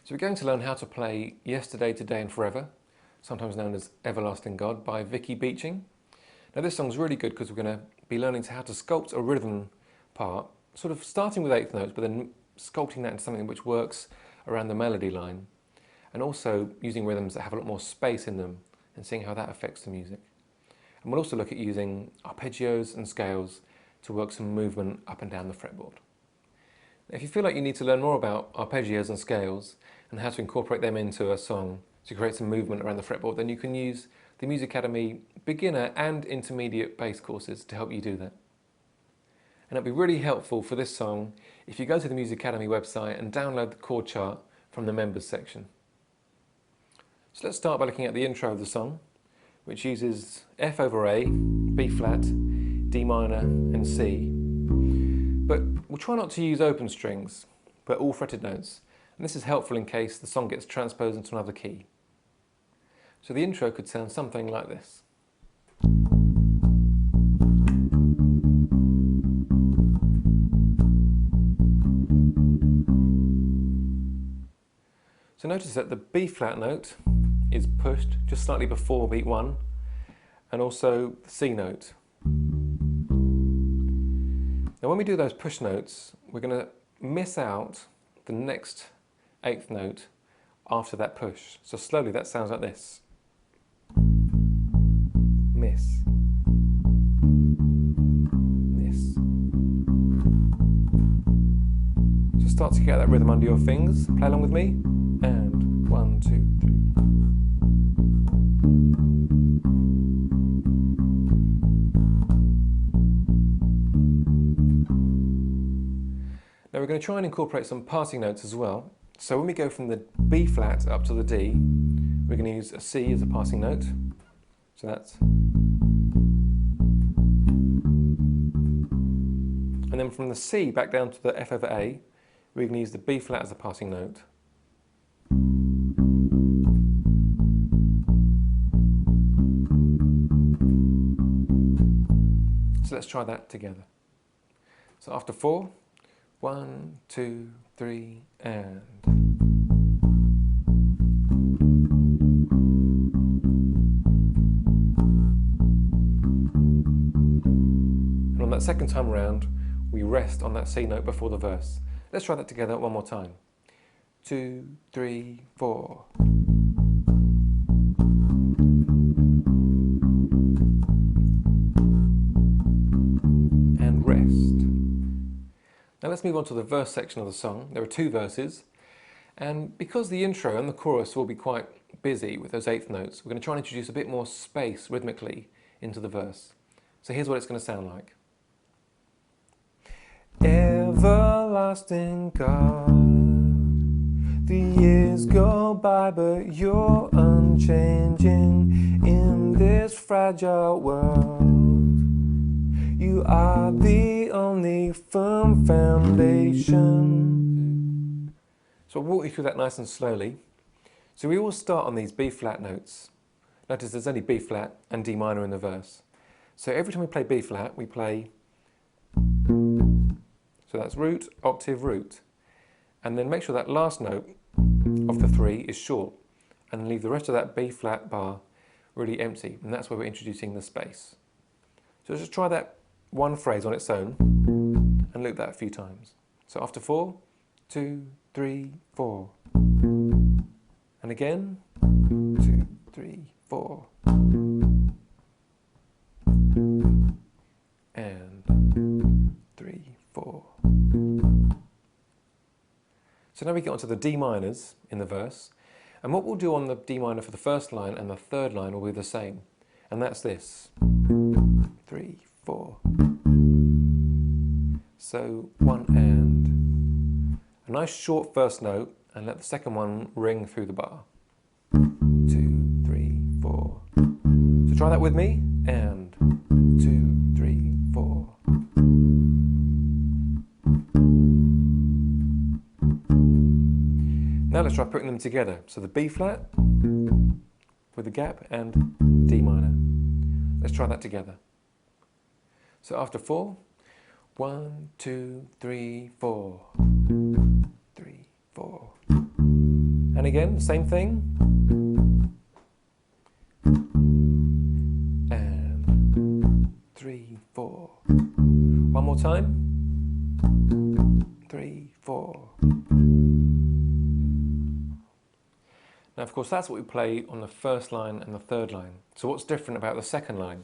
So we're going to learn how to play Yesterday, Today and Forever, sometimes known as Everlasting God by Vicky Beeching. Now this song's really good because we're going to be learning how to sculpt a rhythm part, sort of starting with eighth notes but then sculpting that into something which works around the melody line, and also using rhythms that have a lot more space in them and seeing how that affects the music. And we'll also look at using arpeggios and scales to work some movement up and down the fretboard. If you feel like you need to learn more about arpeggios and scales and how to incorporate them into a song to create some movement around the fretboard, then you can use the Musicademy beginner and intermediate bass courses to help you do that. And it'll be really helpful for this song if you go to the Musicademy website and download the chord chart from the members section. So let's start by looking at the intro of the song, which uses F over A, B flat, D minor and C. But we'll try not to use open strings, but all fretted notes. And this is helpful in case the song gets transposed into another key. So the intro could sound something like this. So notice that the B flat note is pushed just slightly before beat 1, and also the C note. Now when we do those push notes, we're going to miss out the next eighth note after that push. So slowly that sounds like this. Miss. Miss. So start to get that rhythm under your fingers. Play along with me. And 1, 2, 3. Now we're going to try and incorporate some parting notes as well. So when we go from the B flat up to the D, we're going to use a C as a passing note. So that's... And then from the C back down to the F over A, we're going to use the B flat as a passing note. So let's try that together. So after 4, 1, 2, 3, and... And on that second time around, we rest on that C note before the verse. Let's try that together one more time. 2, 3, 4. And rest. Now let's move on to the verse section of the song. There are 2 verses, and because the intro and the chorus will be quite busy with those eighth notes, we're going to try and introduce a bit more space rhythmically into the verse. So here's what it's going to sound like. Everlasting God, the years go by but you're unchanging in this fragile world. You are the only firm foundation. So I'll walk you through that nice and slowly. So we all start on these B flat notes. Notice there's only B flat and D minor in the verse. So every time we play B flat, we play... So that's root, octave, root. And then make sure that last note of the 3 is short, and leave the rest of that B flat bar really empty. And that's where we're introducing the space. So just try that one phrase on its own and loop that a few times. So after 4, 2, 3, 4. And again, 2, 3, 4. And 3, 4. So now we get onto the D minors in the verse, and what we'll do on the D minor for the first line and the third line will be the same, and that's this. 3, 4. So 1 and. A nice short first note, and let the second one ring through the bar. 2, 3, 4. So try that with me, and 2, 3, 4. Now let's try putting them together. So the B flat with the gap and D minor. Let's try that together. So after 4, 1, 2, 3, 4. 3, 4. And again, same thing. And 3, 4. One more time. 3, 4. Now, of course, that's what we play on the first line and the third line. So what's different about the second line?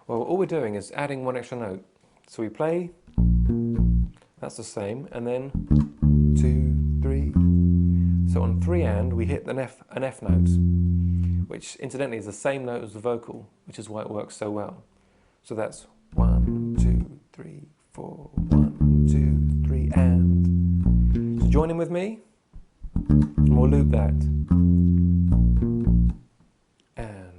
Well, all we're doing is adding one extra note. So we play, that's the same, and then 2, 3. So on 3 and, we hit an F note, which incidentally is the same note as the vocal, which is why it works so well. So that's 1, 2, 3, 4, 1, 2, 3, and. So join in with me, and we'll loop that. And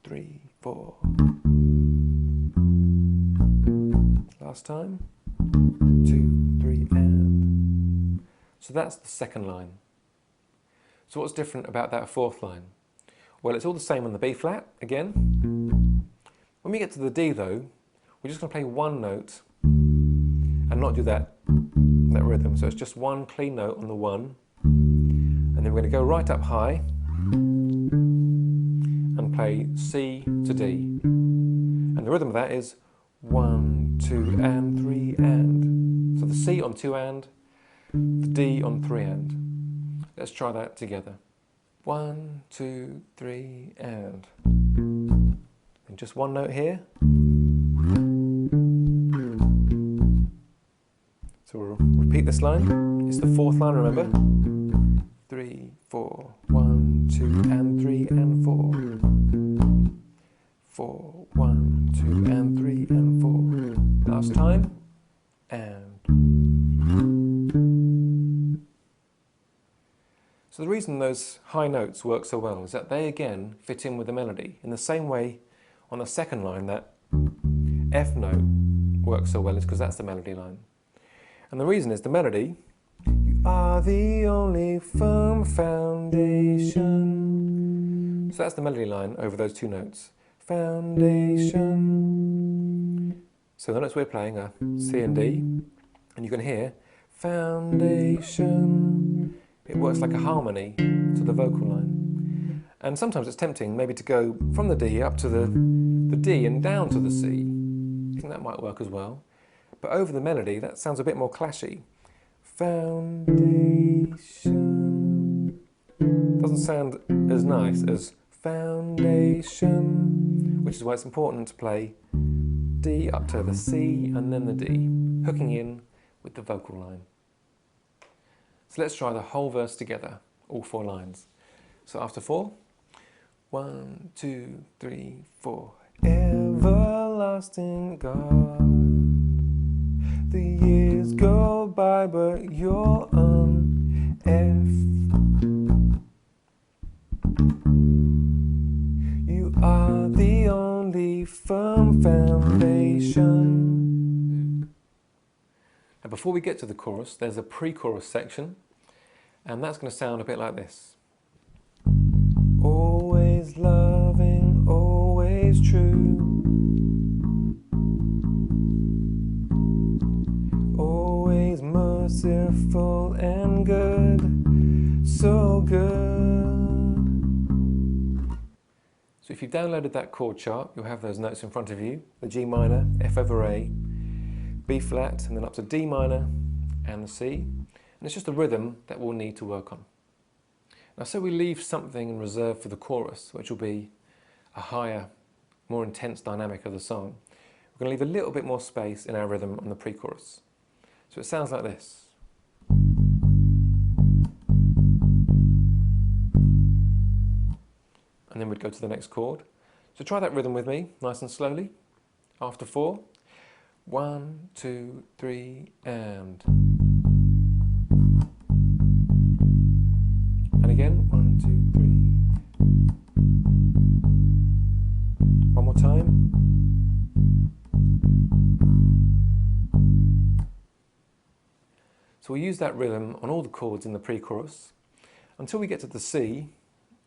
3, 4. Last time. 2, 3, and. So that's the second line. So what's different about that fourth line? Well, it's all the same on the B flat, again. When we get to the D though, we're just going to play one note and not do that rhythm. So it's just one clean note on the 1, and then we're going to go right up high and play C to D. And the rhythm of that is 1, 2, and 3, and. So the C on 2 and, the D on 3 and. Let's try that together. 1, 2, 3, and. And just one note here. So we'll repeat this line. It's the fourth line, remember? 3, 4, 1, 2, and 3, and 4. 4, 1, 2, and 3, and 4. Last time. And. So the reason those high notes work so well is that they again fit in with the melody. In the same way on the second line that F note works so well is because that's the melody line. And the reason is the melody, you are the only firm foundation. So that's the melody line over those two notes. Foundation. So the notes we're playing are C and D, and you can hear foundation. It works like a harmony to the vocal line. And sometimes it's tempting maybe to go from the D up to the D and down to the C. I think that might work as well. But over the melody, that sounds a bit more clashy. Foundation. Doesn't sound as nice as foundation, which is why it's important to play D up to the C and then the D, hooking in with the vocal line. So let's try the whole verse together, all 4 lines. So after 4, 1, 2, 3, 4. Everlasting God, the years go by, but you're on F. You are the only firm foundation. Now before we get to the chorus, there's a pre-chorus section, and that's going to sound a bit like this. Always loving, always true. Always merciful and good, so good. So if you've downloaded that chord chart, you'll have those notes in front of you. The G minor, F over A, B flat, and then up to D minor and the C. And it's just a rhythm that we'll need to work on. Now, so we leave something in reserve for the chorus, which will be a higher, more intense dynamic of the song. We're going to leave a little bit more space in our rhythm on the pre-chorus. So it sounds like this. And then we'd go to the next chord. So try that rhythm with me, nice and slowly. After 4, 1, 2, 3, and. And again, 1, 2, 3. One more time. So we'll use that rhythm on all the chords in the pre-chorus until we get to the C,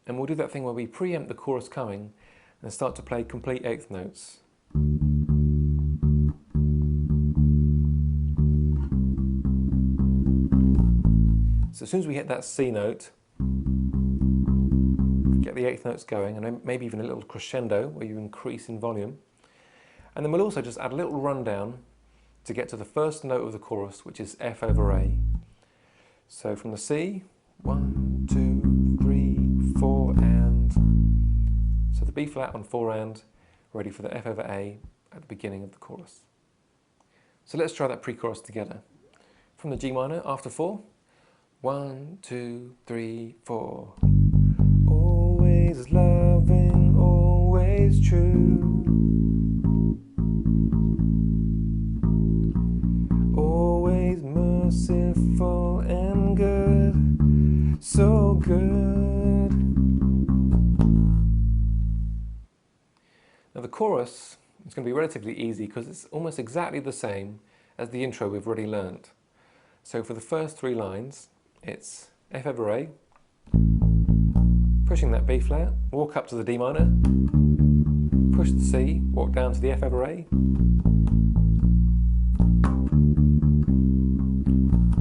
and we'll do that thing where we preempt the chorus coming and start to play complete eighth notes. So as soon as we hit that C note, get the eighth notes going, and then maybe even a little crescendo where you increase in volume. And then we'll also just add a little rundown to get to the first note of the chorus, which is F over A. So from the C, 1, 2, 3, 4, and. So the B flat on 4 and, ready for the F over A at the beginning of the chorus. So let's try that pre-chorus together. From the G minor, after 4, 1, 2, 3, 4. Always loving, always true. Always merciful and good, so good. Now the chorus is going to be relatively easy because it's almost exactly the same as the intro we've already learnt. So for the first 3 lines, it's F over A, pushing that B flat, walk up to the D minor, push the C, walk down to the F over A,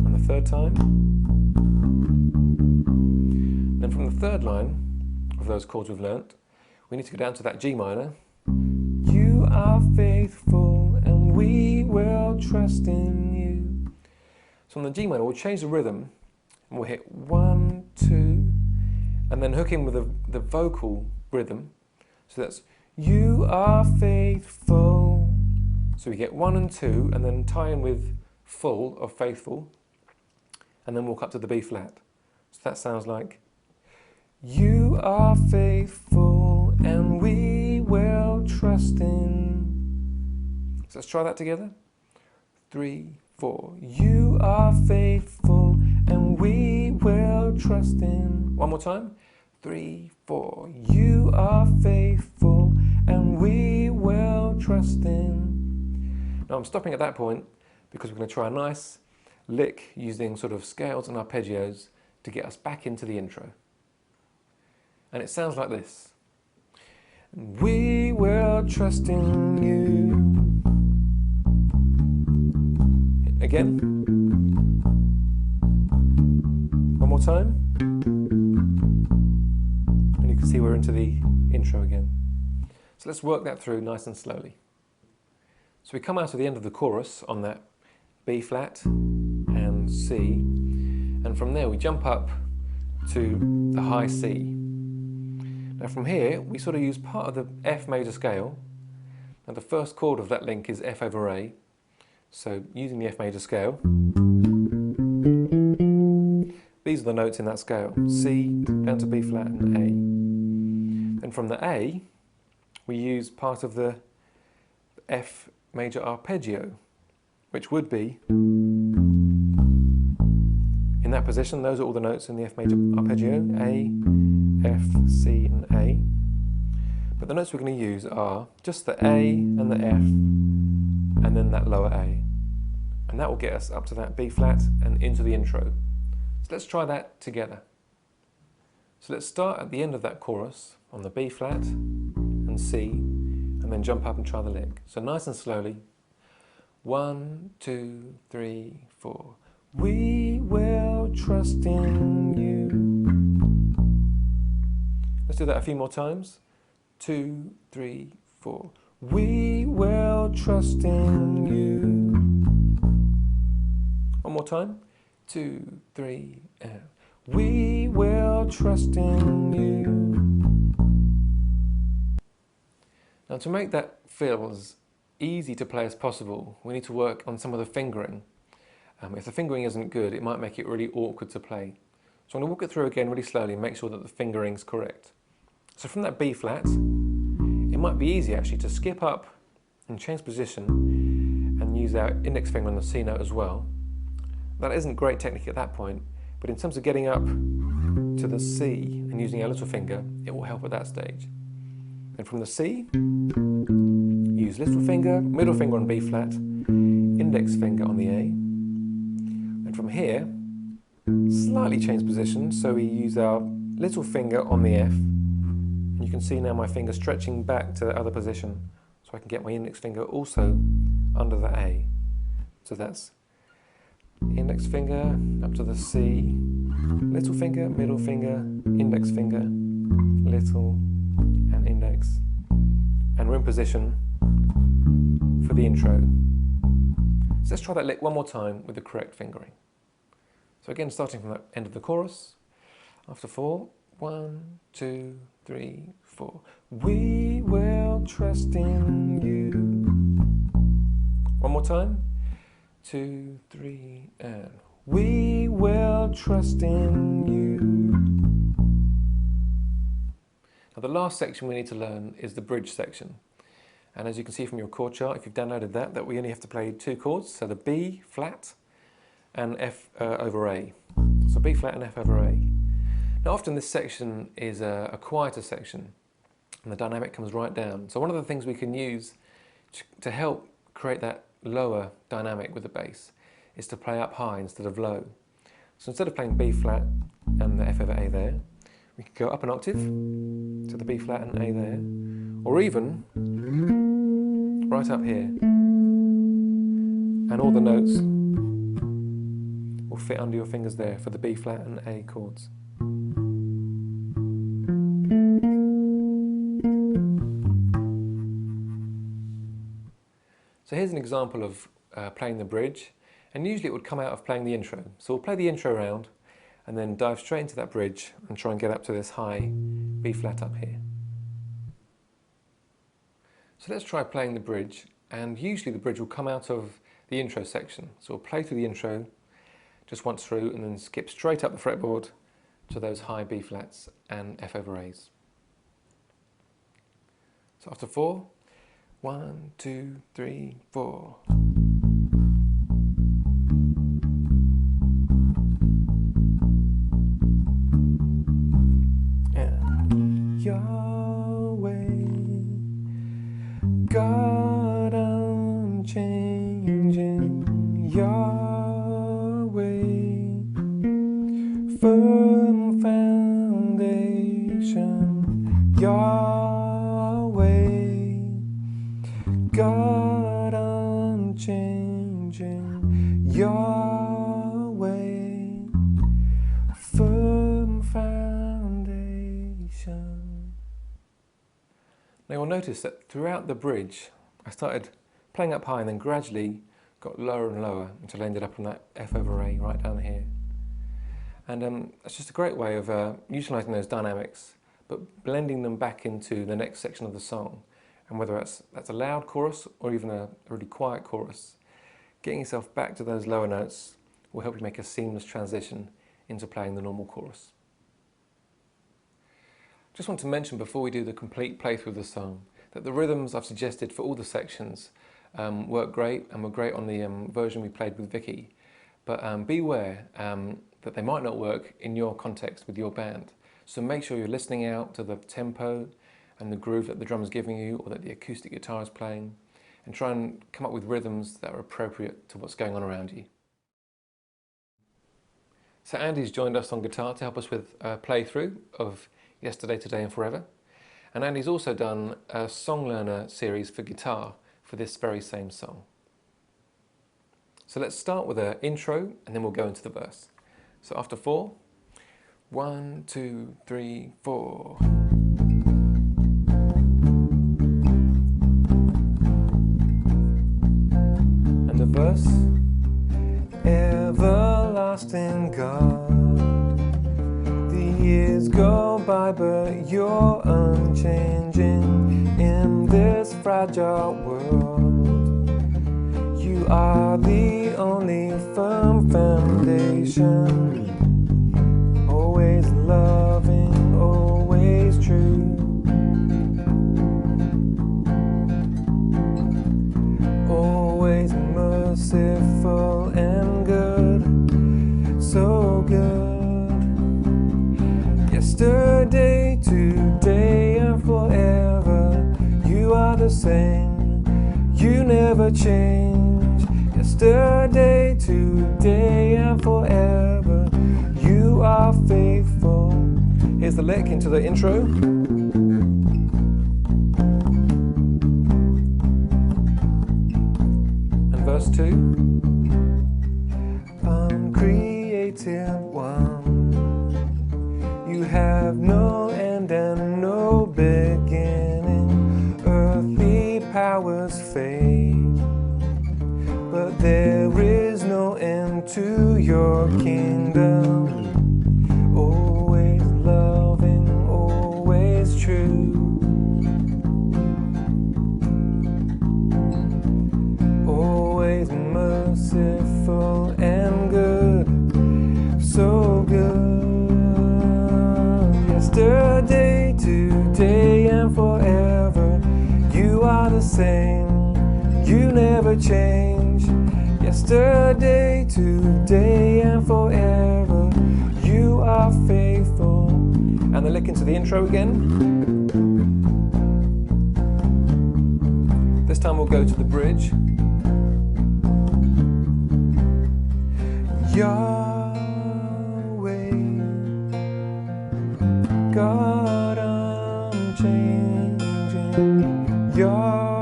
and the third time. Then from the third line of those chords we've learnt, we need to go down to that G minor. You are faithful and we will trust in you. So on the G minor, we'll change the rhythm and we'll hit 1, 2, and then hook in with the vocal rhythm. So that's you are faithful. So we get 1 and 2, and then tie in with full of faithful, and then walk up to the B flat. So that sounds like you are faithful and we will trust in. So let's try that together. 3, 4. You are faithful and we will trust in. One more time. 3, 4. You are faithful and we will trust in. Now I'm stopping at that point because we're going to try a nice lick using sort of scales and arpeggios to get us back into the intro. And it sounds like this. We will trust in you. Again. One more time. And you can see we're into the intro again. So let's work that through nice and slowly. So we come out of the end of the chorus on that B flat and C, and from there we jump up to the high C. Now from here we sort of use part of the F major scale. Now the first chord of that link is F over A, so using the F major scale, these are the notes in that scale, C down to B flat and A. And from the A we use part of the F major arpeggio, which would be in that position. Those are all the notes in the F major arpeggio, A, F, C and A. But the notes we're going to use are just the A and the F and then that lower A. And that will get us up to that B flat and into the intro. So let's try that together. So let's start at the end of that chorus on the B flat and C, and then jump up and try the lick. So nice and slowly. 1, 2, 3, 4. We will trust in you. Let's do that a few more times. 2, 3, 4. We will trust in you. One more time. 2, 3, and we will trust in you. Now to make that feel as easy to play as possible, we need to work on some of the fingering. If the fingering isn't good, it might make it really awkward to play. So I'm going to walk it through again really slowly and make sure that the fingering's correct. So from that B flat, it might be easy actually to skip up and change position and use our index finger on the C note as well. That isn't great technique at that point, but in terms of getting up to the C and using our little finger, it will help at that stage. And from the C, use little finger, middle finger on B flat, index finger on the A. And from here, slightly change position, so we use our little finger on the F. And you can see now my finger stretching back to the other position, so I can get my index finger also under the A. So that's index finger up to the C, little finger, middle finger, index finger, little and index. And we're in position for the intro. So let's try that lick one more time with the correct fingering. So again, starting from the end of the chorus, after 4, 1, 2, 3, 4. We will trust in you. One more time. 2, 3, and we will trust in you. Now the last section we need to learn is the bridge section. And as you can see from your chord chart, if you've downloaded that we only have to play 2 chords, so the B flat and F over A. So B flat and F over A. Now often this section is a quieter section and the dynamic comes right down. So one of the things we can use to help create that lower dynamic with the bass is to play up high instead of low. So instead of playing B flat and the F over A there, we could go up an octave to the B flat and A there, or even right up here, and all the notes will fit under your fingers there for the B flat and A chords. So here's an example of playing the bridge, and usually it would come out of playing the intro. So we'll play the intro round and then dive straight into that bridge and try and get up to this high B flat up here. So let's try playing the bridge, and usually the bridge will come out of the intro section. So we'll play through the intro just once through and then skip straight up the fretboard to those high B flats and F over A's. So after 4, 1, 2, 3, 4. And Yahweh, God unchanging, Yahweh, firm foundation, Yahweh, God unchanging, Yahweh, firm foundation. Now you'll notice that throughout the bridge I started playing up high and then gradually got lower and lower until I ended up on that F over A right down here. And that's just a great way of utilising those dynamics but blending them back into the next section of the song. And whether that's a loud chorus or even a really quiet chorus, getting yourself back to those lower notes will help you make a seamless transition into playing the normal chorus. Just want to mention before we do the complete playthrough of the song that the rhythms I've suggested for all the sections work great and were great on the version we played with Vicky, but beware that they might not work in your context with your band. So make sure you're listening out to the tempo and the groove that the drummer's giving you or that the acoustic guitar is playing, and try and come up with rhythms that are appropriate to what's going on around you. So Andy's joined us on guitar to help us with a playthrough of Yesterday, Today and Forever. And Andy's also done a song learner series for guitar for this very same song. So let's start with an intro and then we'll go into the verse. So after 4, 1, 2, 3, 4. And the verse, everlasting God, the years go by but you're unchanging in this fragile world. You are the only firm foundation, always loving, always true. Always merciful and good, so good. Yesterday, today and forever, you are the same, you never change. Yesterday, today and forever, you are faithful. Here's the lick into the intro. And verse 2. flowers fade, but there is no end to your kingdom. Always loving, always true. Always merciful and good, so good. Yesterday, today and forever, you are the same, you never change. Yesterday, today and forever, you are faithful. And the lick into the intro again. This time we'll go to the bridge. Yahweh, God unchanging. Yahweh,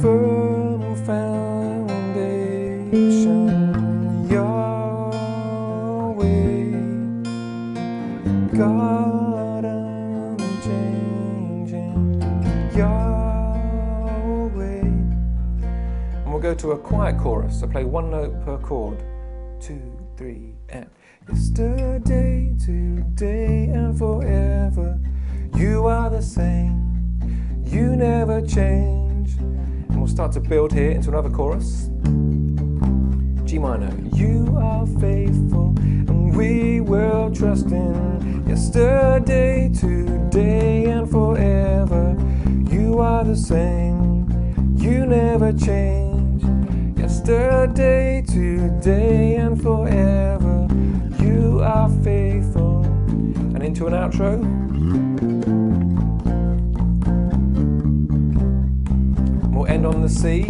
firm foundation. Yahweh, God unchanging. Yahweh. And we'll go to a quiet chorus. So play one note per chord. 2, 3, and yesterday, today, and forever, you are the same, you never change. And we'll start to build here into another chorus. G minor. You are faithful, and we will trust in. Yesterday, today, and forever, you are the same, you never change. Yesterday, today, and forever, you are faithful. And into an outro. We'll end on the C.